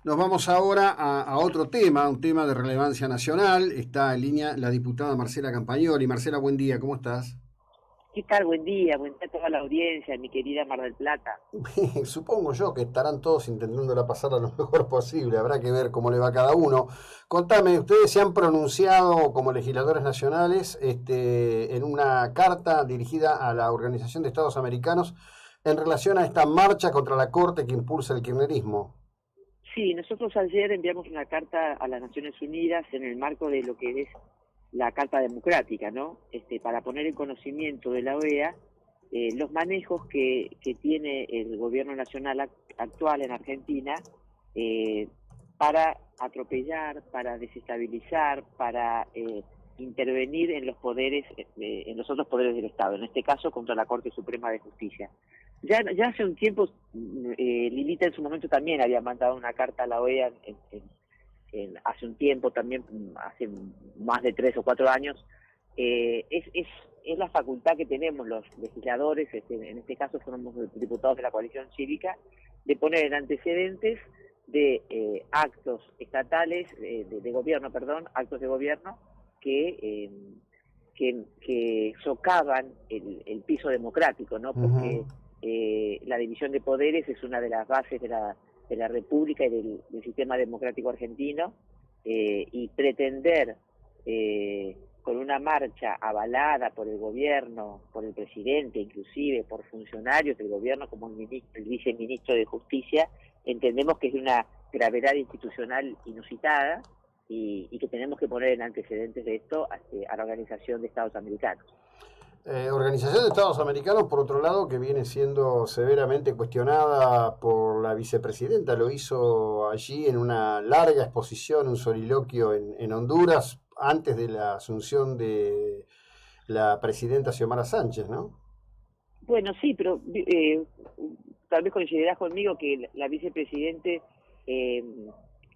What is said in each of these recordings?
Nos vamos ahora a otro tema, un tema de relevancia nacional. Está en línea la diputada Marcela Campagnoli. Marcela, buen día, ¿cómo estás? ¿Qué tal? Buen día a toda la audiencia, mi querida Mar del Plata. Supongo yo que estarán todos intentándola pasar lo mejor posible. Habrá que ver cómo le va a cada uno. Contame, ustedes se han pronunciado como legisladores nacionales en una carta dirigida a la Organización de Estados Americanos en relación a esta marcha contra la Corte que impulsa el kirchnerismo. Sí, nosotros ayer enviamos una carta a las Naciones Unidas en el marco de lo que es la Carta Democrática, ¿no? Para poner en conocimiento de la OEA los manejos que tiene el gobierno nacional actual en Argentina eh, para atropellar, para desestabilizar, para intervenir en los poderes, en los otros poderes del Estado, en este caso contra la Corte Suprema de Justicia. Ya hace un tiempo, Lilita en su momento también había mandado una carta a la OEA hace un tiempo también, hace más de 3 o 4 años. Es la facultad que tenemos los legisladores, en este caso somos diputados de la coalición cívica, de poner en antecedentes de actos estatales, de gobierno, perdón, actos de gobierno que, que socavan el piso democrático, ¿no? Porque Ujú. la división de poderes es una de las bases de la República y del sistema democrático argentino, y pretender con una marcha avalada por el gobierno, por el presidente, inclusive por funcionarios del gobierno como el viceministro de Justicia, entendemos que es de una gravedad institucional inusitada y que tenemos que poner en antecedentes de esto a la Organización de Estados Americanos. Organización de Estados Americanos, por otro lado, que viene siendo severamente cuestionada por la vicepresidenta, lo hizo allí en una larga exposición, un soliloquio en Honduras, antes de la asunción de la presidenta Xiomara Sánchez, ¿no? Bueno, sí, pero tal vez coincidirás conmigo que la vicepresidente eh,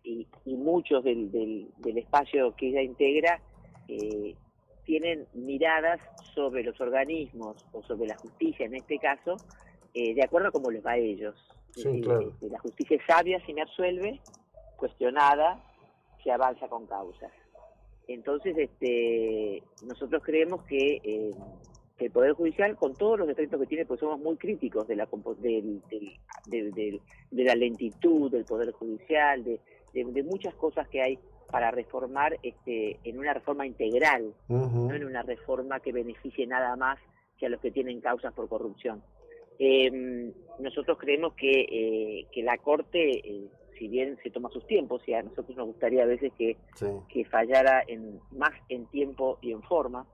y muchos del espacio que ella integra eh, tienen miradas sobre los organismos o sobre la justicia en este caso, de acuerdo a cómo les va a ellos. Es Sí, decir, claro. la justicia es sabia si me absuelve, cuestionada se avanza con causas. Entonces, nosotros creemos que el Poder Judicial, con todos los defectos que tiene, pues somos muy críticos de de la lentitud del Poder Judicial, de muchas cosas que hay para reformar en una reforma integral, no en Ujú. una reforma que beneficie nada más que a los que tienen causas por corrupción. Nosotros creemos que la Corte, si bien se toma sus tiempos, y a nosotros nos gustaría a veces Sí. que fallara más en tiempo y en forma,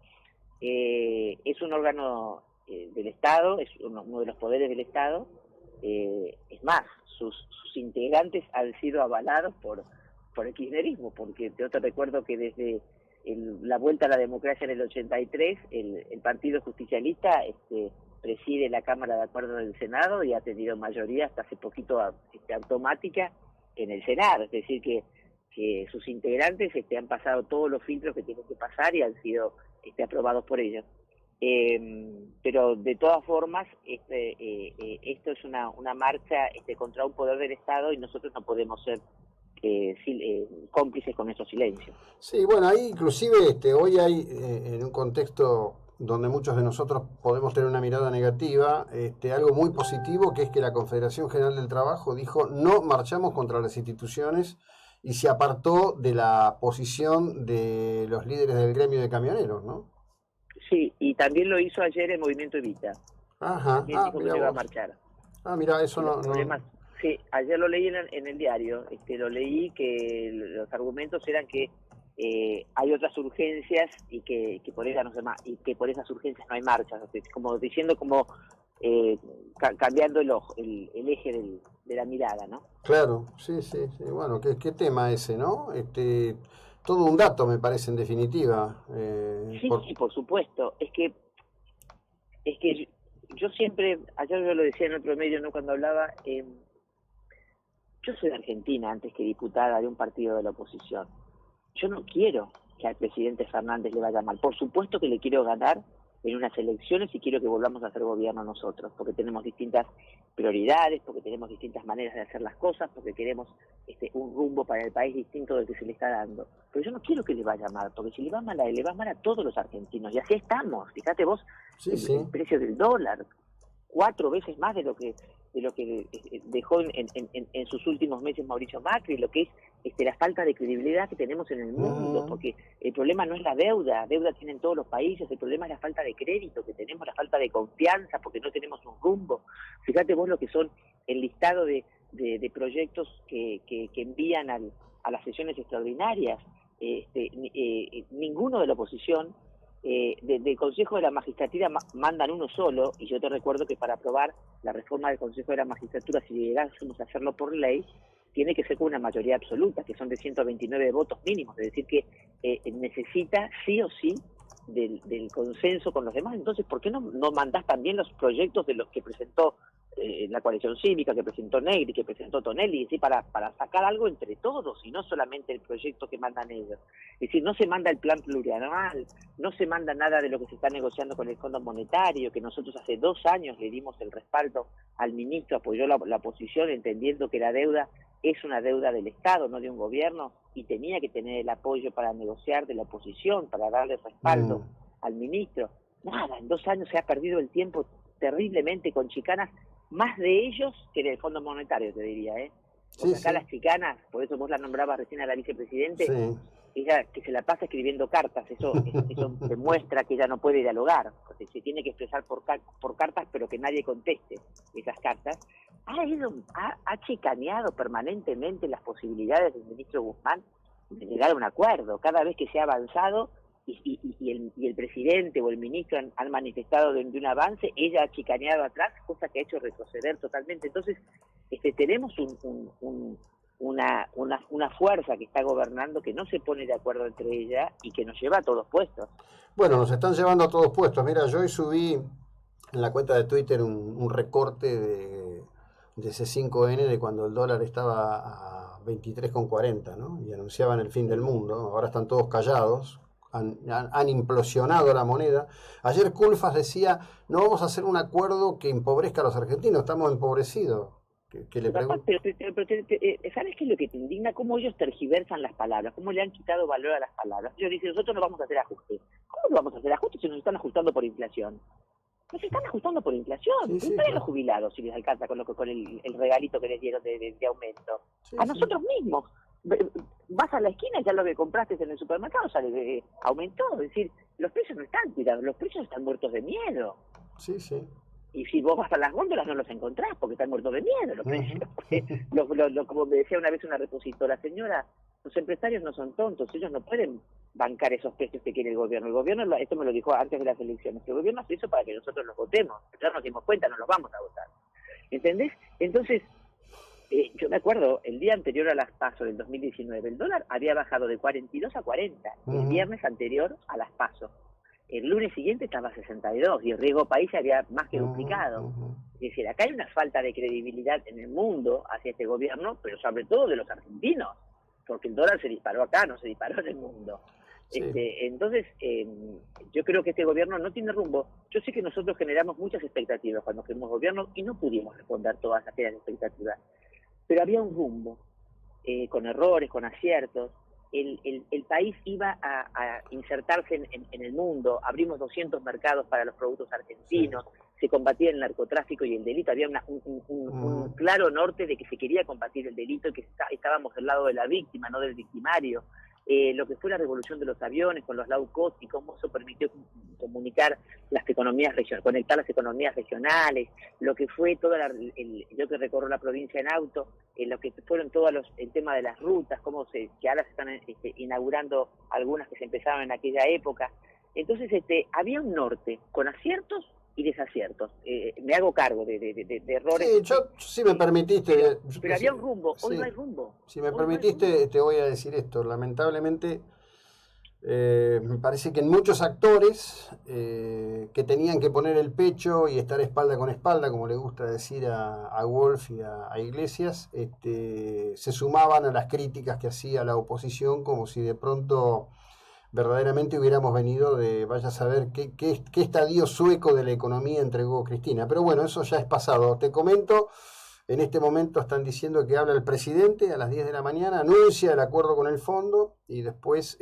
es un órgano del Estado, es uno de los poderes del Estado. Es más, sus integrantes han sido avalados por el kirchnerismo, porque yo te recuerdo que desde la vuelta a la democracia en el 83, el Partido Justicialista preside la Cámara de Acuerdo del Senado y ha tenido mayoría hasta hace poquito automática en el Senado, es decir, que sus integrantes han pasado todos los filtros que tienen que pasar y han sido aprobados por ellos. Pero de todas formas, esto es una marcha contra un poder del Estado y nosotros no podemos ser cómplices con nuestro silencio. Sí, bueno, ahí inclusive hoy hay, en un contexto donde muchos de nosotros podemos tener una mirada negativa, algo muy positivo, que es que la Confederación General del Trabajo dijo no marchamos contra las instituciones y se apartó de la posición de los líderes del gremio de camioneros, ¿no? Sí, y también lo hizo ayer el Movimiento Evita, Ajá, también dijo que mira no iba a vos. marchar. Mira, eso Que los no, problemas, no. sí, ayer lo leí en el diario, lo leí que los argumentos eran que hay otras urgencias y que por esas no se y que por esas urgencias no hay marchas, o sea, como diciendo como cambiando el eje de la mirada, ¿no? Claro, sí, sí, sí. Bueno, qué tema ese, ¿no? Todo un dato me parece en definitiva. Sí, sí, por supuesto. Es que yo siempre, ayer yo lo decía en otro medio, ¿no? Cuando hablaba, yo soy de Argentina antes que diputada de un partido de la oposición. Yo no quiero que al presidente Fernández le vaya mal. Por supuesto que le quiero ganar en unas elecciones y quiero que volvamos a hacer gobierno nosotros, porque tenemos distintas prioridades, porque tenemos distintas maneras de hacer las cosas, porque queremos un rumbo para el país distinto del que se le está dando. Pero yo no quiero que le vaya mal, porque si le va mal a él, le va mal a todos los argentinos, y así estamos. Fíjate vos, el precio del dólar, 4 veces más de lo que dejó en sus últimos meses Mauricio Macri, lo que es la falta de credibilidad que tenemos en el mundo, porque el problema no es la deuda tienen todos los países, el problema es la falta de crédito que tenemos, la falta de confianza, porque no tenemos un rumbo. Fíjate vos lo que son el listado de proyectos que envían a las sesiones extraordinarias, ninguno de la oposición. Del Consejo de la Magistratura mandan uno solo, y yo te recuerdo que para aprobar la reforma del Consejo de la Magistratura, si llegásemos a hacerlo por ley, tiene que ser con una mayoría absoluta, que son de 129 votos mínimos, es decir que necesita sí o sí del consenso con los demás. Entonces, ¿por qué no mandás también los proyectos de los que presentó la coalición cívica, que presentó Negri, que presentó Tonelli, ¿sí? para sacar algo entre todos y no solamente el proyecto que mandan ellos? Es decir, no se manda el plan plurianual, no se manda nada de lo que se está negociando con el Fondo Monetario, que nosotros hace 2 años le dimos el respaldo al ministro, apoyó la oposición entendiendo que la deuda es una deuda del Estado, no de un gobierno, y tenía que tener el apoyo para negociar de la oposición, para darle respaldo al ministro. Nada, en 2 años se ha perdido el tiempo terriblemente con chicanas, más de ellos que del Fondo Monetario, te diría, Porque acá las chicanas, por eso vos la nombrabas recién a la vicepresidente, ella que se la pasa escribiendo cartas, eso demuestra que ella no puede dialogar, porque se tiene que expresar por cartas, pero que nadie conteste esas cartas. Ha chicaneado permanentemente las posibilidades del ministro Guzmán de llegar a un acuerdo. Cada vez que se ha avanzado y el presidente o el ministro han manifestado de un avance, ella ha chicaneado atrás, cosa que ha hecho retroceder totalmente. Entonces, tenemos una fuerza que está gobernando que no se pone de acuerdo entre ella y que nos lleva a todos puestos. Bueno, nos están llevando a todos puestos. Mira, yo hoy subí en la cuenta de Twitter un recorte de C5N de cuando el dólar estaba a 23,40, ¿no? Y anunciaban el fin del mundo. Ahora están todos callados. Han implosionado la moneda. Ayer Culfas decía, no vamos a hacer un acuerdo que empobrezca a los argentinos, estamos empobrecidos. Pero ¿sabes qué es lo que te indigna? Cómo ellos tergiversan las palabras, cómo le han quitado valor a las palabras. Ellos dicen, nosotros no vamos a hacer ajustes. ¿Cómo no vamos a hacer ajustes si nos están ajustando por inflación? Nos están ajustando por inflación. Preguntale a los jubilados si les alcanza con el regalito que les dieron de aumento. A nosotros mismos. Vas a la esquina y ya lo que compraste en el supermercado aumentó. Es decir, los precios no están cuidados, los precios están muertos de miedo. Y si vos vas a las góndolas no los encontrás porque están muertos de miedo los precios. Como me decía una vez una repositora, señora, los empresarios no son tontos, ellos no pueden bancar esos precios que quiere el gobierno. El gobierno, esto me lo dijo antes de las elecciones, el gobierno hace eso para que nosotros los votemos. Ya nos dimos cuenta, no los vamos a votar. ¿Entendés? Entonces, yo me acuerdo, el día anterior a las PASO del 2019, el dólar había bajado de 42 a 40, el viernes anterior a las PASO. El lunes siguiente estaba a 62 y el riesgo país se había más que duplicado. Es decir, acá hay una falta de credibilidad en el mundo hacia este gobierno, pero sobre todo de los argentinos, porque el dólar se disparó acá, no se disparó en el mundo. Entonces, yo creo que este gobierno no tiene rumbo. Yo sé que nosotros generamos muchas expectativas cuando fuimos gobierno y no pudimos responder todas aquellas expectativas. Pero había un rumbo, con errores, con aciertos. El país iba a insertarse en el mundo, abrimos 200 mercados para los productos argentinos, se combatía el narcotráfico y el delito, había un claro norte de que se quería combatir el delito y que estábamos del lado de la víctima, no del victimario. Lo que fue la revolución de los aviones con los low cost y cómo eso permitió comunicar las economías regionales, conectar las economías regionales, lo que fue yo que recorro la provincia en auto, lo que fueron el tema de las rutas, que ahora se están inaugurando algunas que se empezaron en aquella época. Entonces había un norte con aciertos y desaciertos. Me hago cargo de errores. Sí, si me permitiste... Pero había un rumbo, hoy no hay rumbo. Si me permitiste, te voy a decir esto. Lamentablemente, me parece que en muchos actores que tenían que poner el pecho y estar espalda con espalda, como le gusta decir a Wolf y a Iglesias, se sumaban a las críticas que hacía la oposición, como si de pronto verdaderamente hubiéramos venido de, vaya a saber qué estadio sueco de la economía entregó Cristina. Pero bueno, eso ya es pasado. Te comento, en este momento están diciendo que habla el presidente a las 10 de la mañana, anuncia el acuerdo con el fondo y después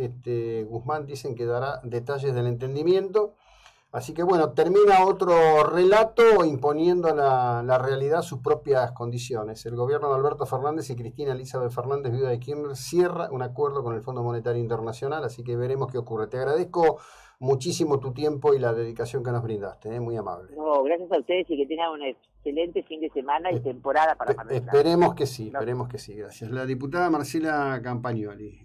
Guzmán dicen que dará detalles del entendimiento. Así que bueno, termina otro relato imponiendo a la realidad sus propias condiciones. El gobierno de Alberto Fernández y Cristina Elizabeth Fernández, viuda de Kirchner, cierra un acuerdo con el Fondo Monetario Internacional, así que veremos qué ocurre. Te agradezco muchísimo tu tiempo y la dedicación que nos brindaste, muy amable. No, gracias a ustedes y que tengan un excelente fin de semana y temporada para Mar del Plata. Esperemos que sí, gracias. La diputada Marcela Campagnoli.